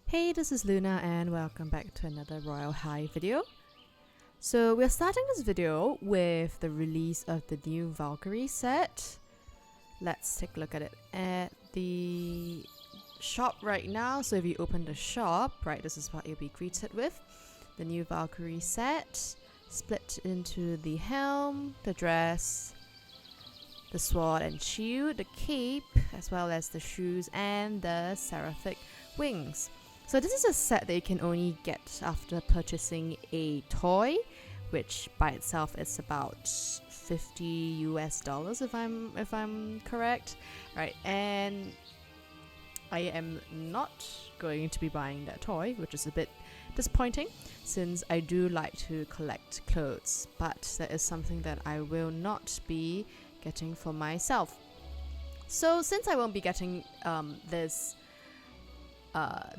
Hey, this is Luna and welcome back to another Royal High video. So we're starting this video with the release of the new Valkyrie set. Let's take a look at it at the shop right now. So if you open the shop, right, this is what you'll be greeted with. The new Valkyrie set, split into the helm, the dress, the sword and shield, the cape, as well as the shoes and the seraphic wings. So this is a set that you can only get after purchasing a toy, which by itself is about $50 US if I'm correct, right? And I am not going to be buying that toy, which is a bit disappointing since I do like to collect clothes, but that is something that I will not be getting for myself. So since I won't be getting this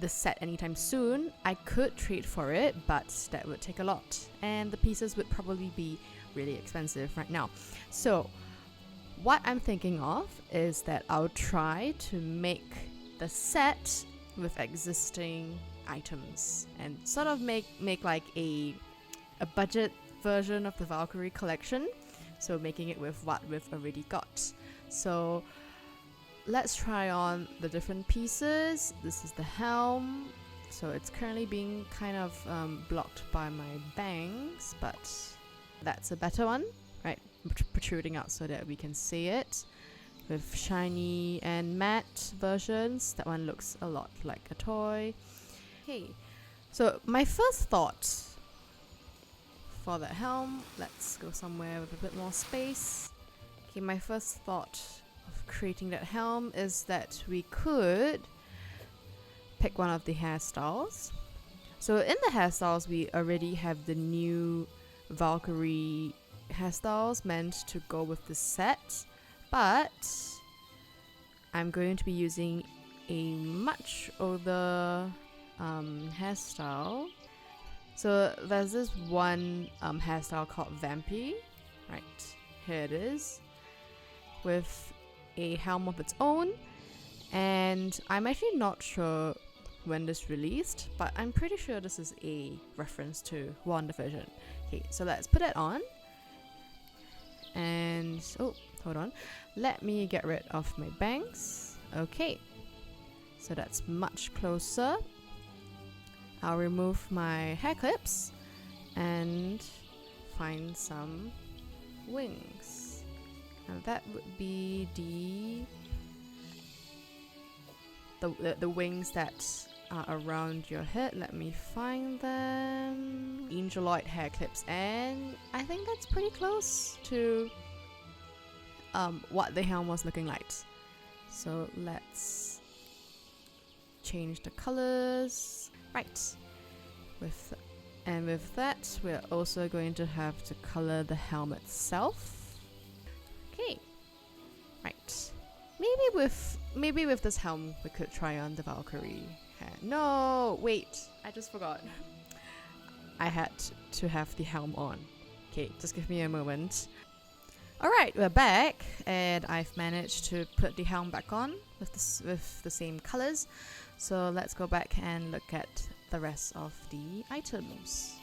set anytime soon, I could trade for it, but that would take a lot and the pieces would probably be really expensive right now. So what I'm thinking of is that I'll try to make the set with existing items and sort of make like a budget version of the Valkyrie collection, so making it with what we've already got. So let's try on the different pieces. This is the helm, so it's currently being kind of blocked by my bangs, but that's a better one, right? Protruding out so that we can see it. With shiny and matte versions, that one looks a lot like a toy. Okay, so my first thought for the helm, let's go somewhere with a bit more space. Okay, my first thought of creating that helm is that we could pick one of the hairstyles. So in the hairstyles, we already have the new Valkyrie hairstyles meant to go with the set, but I'm going to be using a much older hairstyle. So there's this one hairstyle called Vampy, right? Here it is, with a helm of its own, and I'm actually not sure when this released, but I'm pretty sure this is a reference to WandaVision. Okay, so let's put it on, and oh, hold on, let me get rid of my bangs. Okay, so that's much closer. I'll remove my hair clips and find some wings. Now that would be the wings that are around your head. Let me find them. Angeloid hair clips, and I think that's pretty close to what the helm was looking like. So let's change the colors. Right. With that, we're also going to have to color the helm itself. Okay. Right. Maybe with this helm we could try on the Valkyrie hair. No, wait, I just forgot. I had to have the helm on. Okay, just give me a moment. Alright, we're back and I've managed to put the helm back on with the same colors. So let's go back and look at the rest of the items.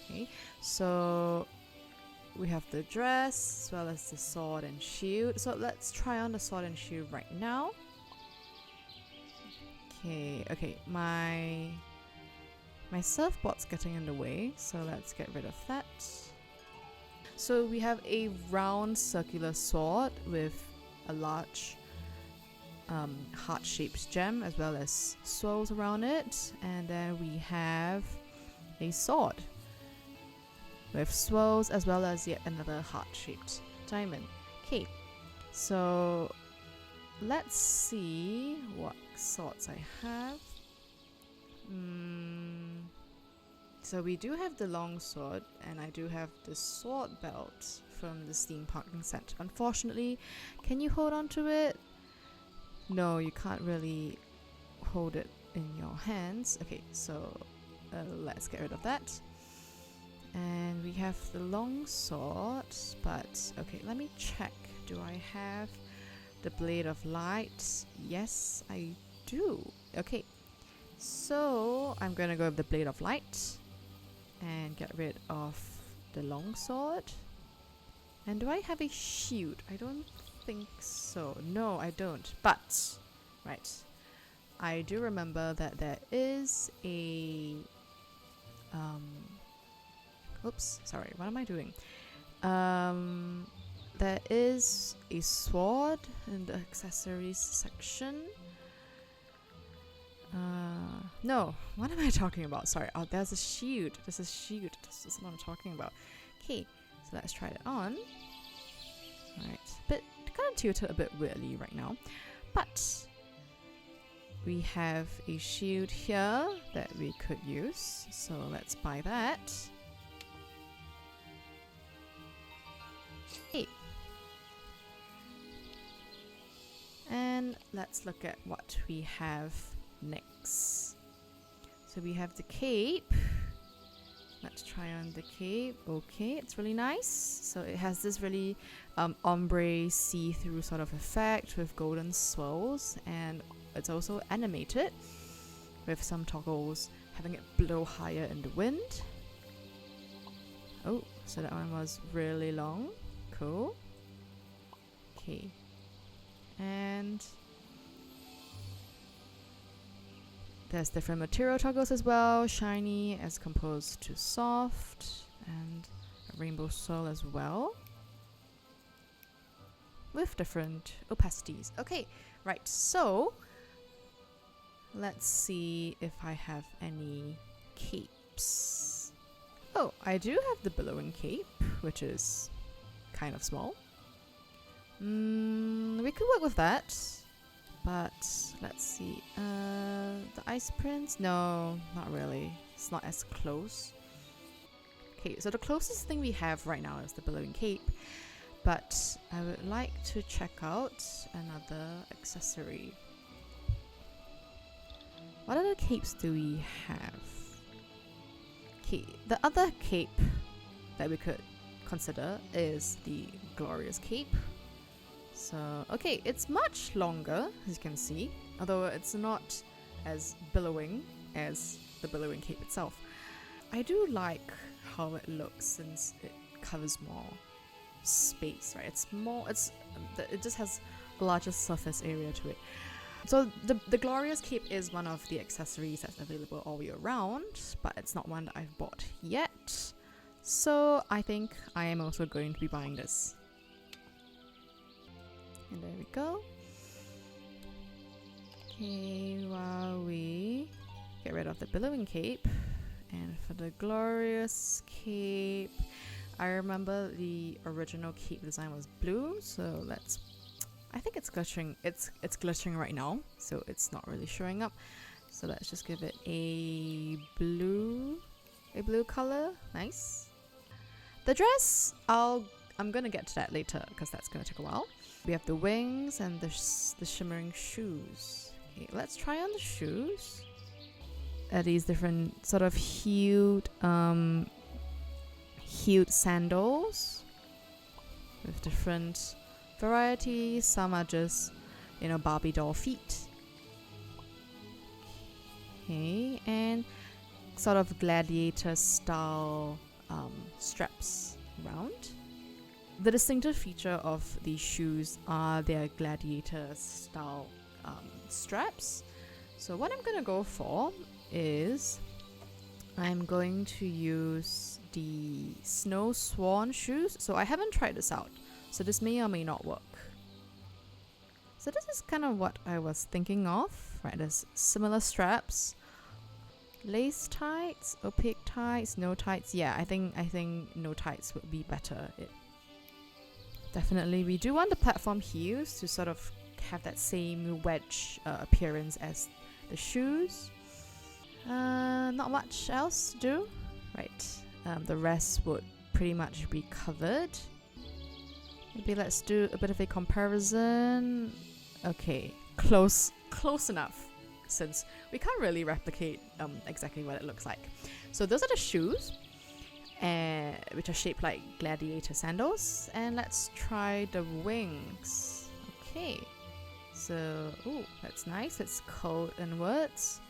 Okay, so we have the dress as well as the sword and shield. So let's try on the sword and shield right now. Okay, my surfboard's getting in the way, so let's get rid of that. So we have a round circular sword with a large heart-shaped gem as well as swirls around it, and then we have a sword with swirls as well as yet another heart-shaped diamond. Okay, so let's see what swords I have. So we do have the long sword, and I do have the sword belt from the steampunking set. Unfortunately, can you hold on to it? No, you can't really hold it in your hands. Okay, so let's get rid of that. And we have the long sword, but okay, let me check. Do I have the blade of light? Yes, I do. Okay, So I'm gonna go with the Blade of Light and get rid of the longsword. And do I have a shield? I don't think so. No, I don't. But, right. I do remember that there is a... oops, sorry, what am I doing? There is a sword in the accessories section. No, what am I talking about? Sorry, oh, there's a shield. There's a shield. This is what I'm talking about. Okay, so let's try it on. Alright, but kind of tilted a bit weirdly right now. But we have a shield here that we could use. So let's buy that. Okay. And let's look at what we have next. So we have the cape. Let's try on the cape. Okay, it's really nice. So it has this really ombre see-through sort of effect with golden swirls, and it's also animated with some toggles having it blow higher in the wind. Oh, so that one was really long. Cool. Okay. And there's different material toggles as well. Shiny as composed to soft, and a rainbow swirl as well, with different opacities. Okay, right, so let's see if I have any capes. Oh, I do have the billowing cape, which is kind of small. We could work with that. But let's see. The Ice Prince? No, not really. It's not as close. Okay, so the closest thing we have right now is the billowing cape. But I would like to check out another accessory. What other capes do we have? Okay, the other cape that we could consider is the Glorious Cape. So, okay, it's much longer, as you can see, although it's not as billowing as the billowing cape itself. I do like how it looks since it covers more space, right? It just has a larger surface area to it. So the Glorious Cape is one of the accessories that's available all year round, but it's not one that I've bought yet. So I think I am also going to be buying this. And there we go. Okay, while we get rid of the billowing cape, and for the Glorious Cape, I remember the original cape design was blue, so let's... I think it's glittering. It's glittering right now, so it's not really showing up. So let's just give it a blue color. Nice. The dress, I'm gonna get to that later because that's gonna take a while. We have the wings and the shimmering shoes. Okay, let's try on the shoes. These different sort of hued sandals with different varieties. Some are just, Barbie doll feet. Okay, and sort of gladiator style straps around. The distinctive feature of these shoes are their gladiator style straps. So what I'm gonna go for is I'm going to use the Snow Swan shoes. So I haven't tried this out, so this may or may not work. So this is kind of what I was thinking of, right? There's similar straps, lace tights, opaque tights, no tights. Yeah, I think no tights would be better. Definitely, we do want the platform heels to sort of have that same wedge appearance as the shoes. Not much else to do, right? The rest would pretty much be covered. Maybe let's do a bit of a comparison. Okay, close enough, since we can't really replicate exactly what it looks like. So those are the shoes, which are shaped like gladiator sandals. And let's try the wings. Okay, so ooh, that's nice. It's curled inwards.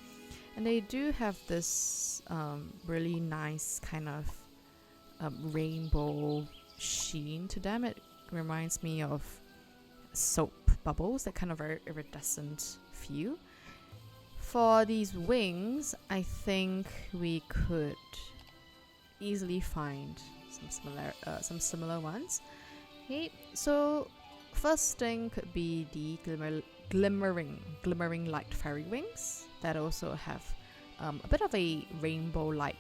And they do have this really nice kind of rainbow sheen to them. It reminds me of soap bubbles, that kind of very iridescent feel. For these wings, I think we could easily find some similar ones. Okay, so first thing could be the glimmering light fairy wings that also have a bit of a rainbow-like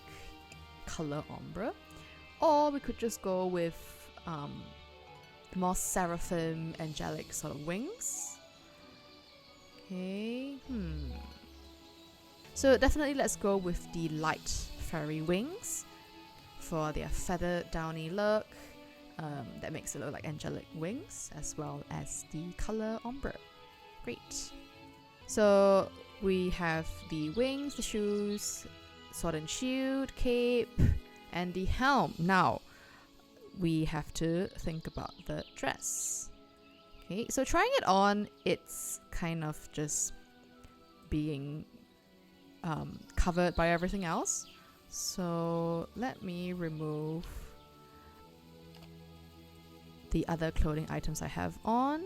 color ombre, or we could just go with more seraphim, angelic sort of wings. Okay, so definitely let's go with the light fairy wings for their feathered downy look. That makes it look like angelic wings, as well as the color ombre. Great. So we have the wings, the shoes, sword and shield, cape, and the helm. Now we have to think about the dress. Okay, so trying it on, it's kind of just being covered by everything else. So let me remove the other clothing items I have on.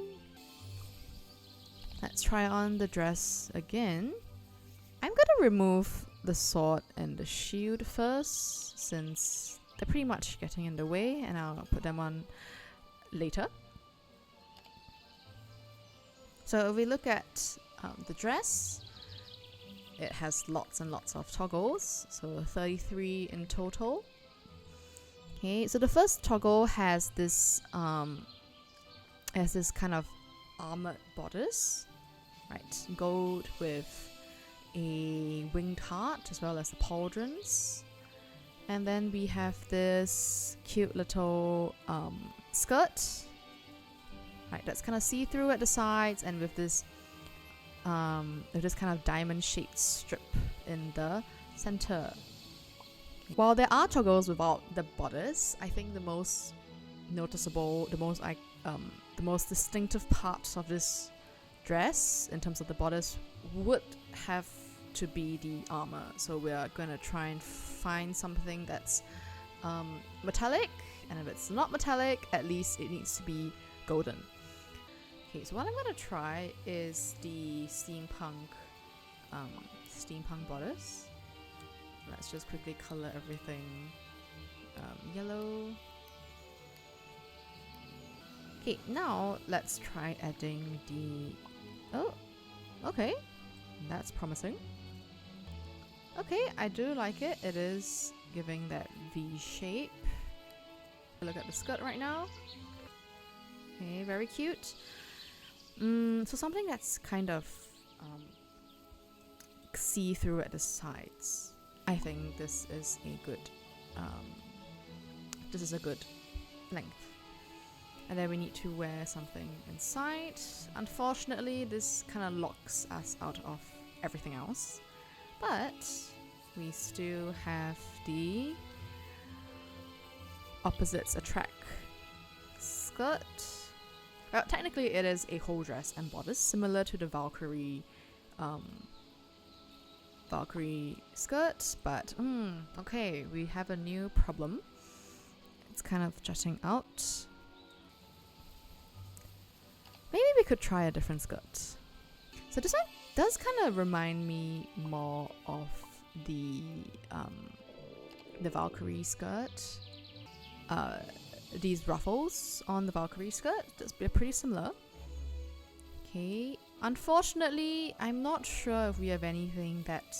Let's try on the dress again. I'm gonna remove the sword and the shield first, since they're pretty much getting in the way, and I'll put them on later. So if we look at the dress, it has lots and lots of toggles, so 33 in total. Okay, so the first toggle has this kind of armored bodice, right? Gold with a winged heart as well as the pauldrons. And then we have this cute little skirt, right? That's kind of see-through at the sides, and with this kind of diamond-shaped strip in the center. While there are toggles without the bodice, I think the most noticeable, the most distinctive parts of this dress in terms of the bodice would have to be the armor. So we're going to try and find something that's metallic, and if it's not metallic, at least it needs to be golden. Okay, so what I'm going to try is the steampunk bodice. Let's just quickly color everything yellow. Okay, now let's try adding the... Oh, okay, that's promising. Okay, I do like it. It is giving that V shape. Look at the skirt right now. Okay, very cute. So something that's kind of see-through at the sides. I think this is a good length. And then we need to wear something inside. Unfortunately, this kind of locks us out of everything else. But we still have the opposites attract skirt. Well, technically it is a whole dress and bodice, similar to the Valkyrie skirt, but okay, we have a new problem. It's kind of jutting out. Maybe we could try a different skirt. So this one does kind of remind me more of the Valkyrie skirt. These ruffles on the Valkyrie skirt, they're pretty similar. Okay, unfortunately, I'm not sure if we have anything that,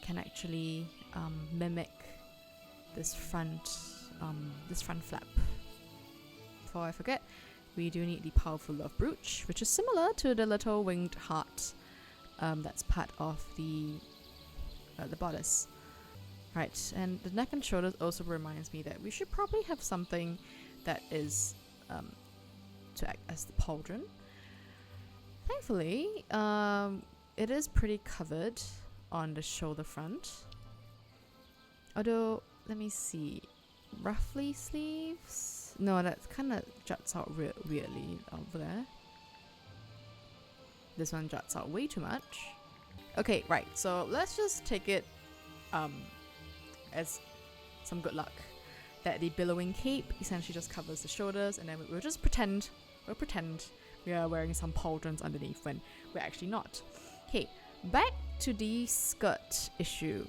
can actually mimic this front flap. Before I forget, we do need the powerful love brooch, which is similar to the little winged heart that's part of the bodice. Right, and the neck and shoulders also reminds me that we should probably have something that is to act as the pauldron. Thankfully, it is pretty covered on the shoulder front. Although, let me see, ruffly sleeves? No, that kind of juts out weirdly over there. This one juts out way too much. Okay, right, so let's just take it as some good luck that the billowing cape essentially just covers the shoulders, and then we'll just pretend we are wearing some pauldrons underneath when we're actually not. Okay, back to the skirt issue.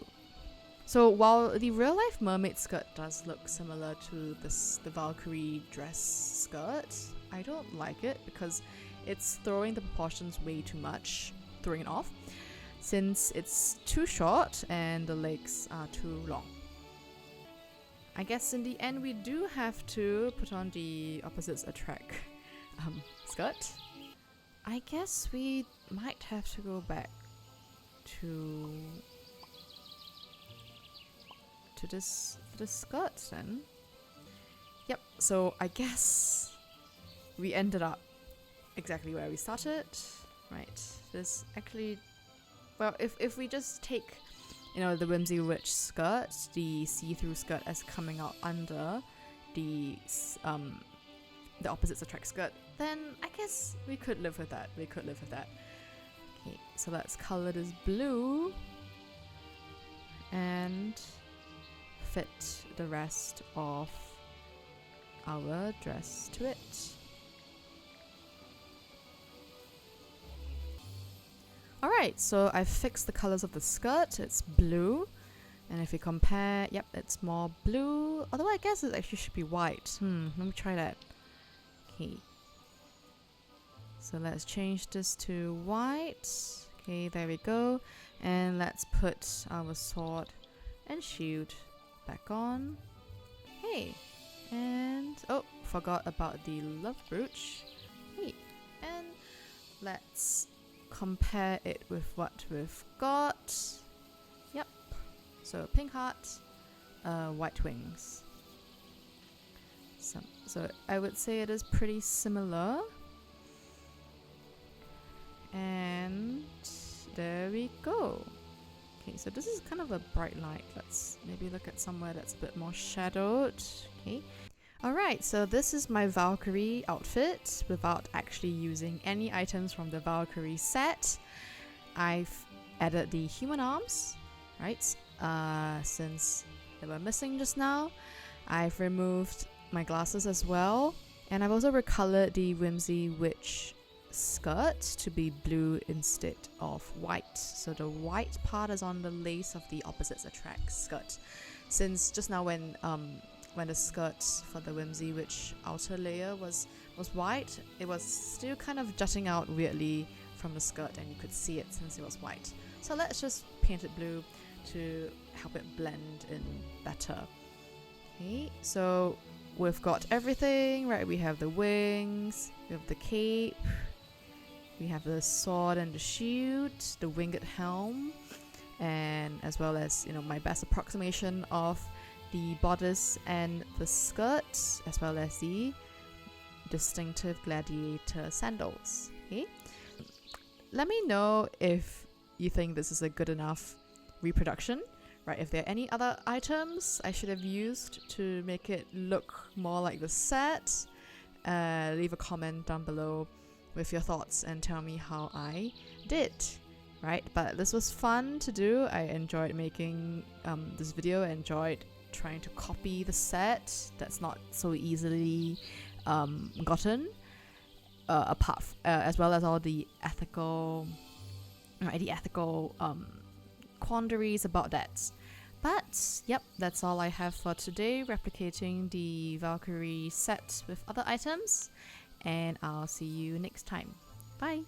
So while the real life mermaid skirt does look similar to the Valkyrie dress skirt, I don't like it because it's throwing the proportions way too much, throwing it off, since it's too short and the legs are too long. I guess in the end we do have to put on the opposites attract skirt. I guess we might have to go back to this skirt then. Yep, so I guess we ended up exactly where we started, right? This actually, well, if we just take, you know, the Whimsy Witch skirt, the see-through skirt as coming out under the opposites attract skirt, then I guess we could live with that. Okay, so let's color this blue and fit the rest of our dress to it. Alright, so I've fixed the colors of the skirt. It's blue, and if we compare, yep, it's more blue, although I guess it actually should be white. Let me try that. Okay, so let's change this to white. Okay, there we go, and let's put our sword and shield back on. Hey, and oh, forgot about the love brooch. Hey, and let's compare it with what we've got. Yep, so pink heart, white wings. So I would say it is pretty similar. And there we go. Okay, so this is kind of a bright light. Let's maybe look at somewhere that's a bit more shadowed. Okay. Alright, so this is my Valkyrie outfit without actually using any items from the Valkyrie set. I've added the human arms, right? Since they were missing just now. I've removed my glasses as well, and I've also recolored the Whimsy Witch skirt to be blue instead of white. So the white part is on the lace of the opposites attract skirt. Since just now when the skirt for the Whimsy Witch outer layer was white, it was still kind of jutting out weirdly from the skirt, and you could see it since it was white. So let's just paint it blue to help it blend in better. Okay, so we've got everything, right? We have the wings, we have the cape, we have the sword and the shield, the winged helm, and as well as, you know, my best approximation of the bodice and the skirt, as well as the distinctive gladiator sandals. Okay, let me know if you think this is a good enough reproduction, right? If there are any other items I should have used to make it look more like the set, leave a comment down below with your thoughts and tell me how I did. Right, but this was fun to do. I enjoyed making this video. I enjoyed trying to copy the set that's not so easily gotten, as well as all the ethical quandaries about that. But yep, that's all I have for today, replicating the Valkyrie set with other items, and I'll see you next time. Bye!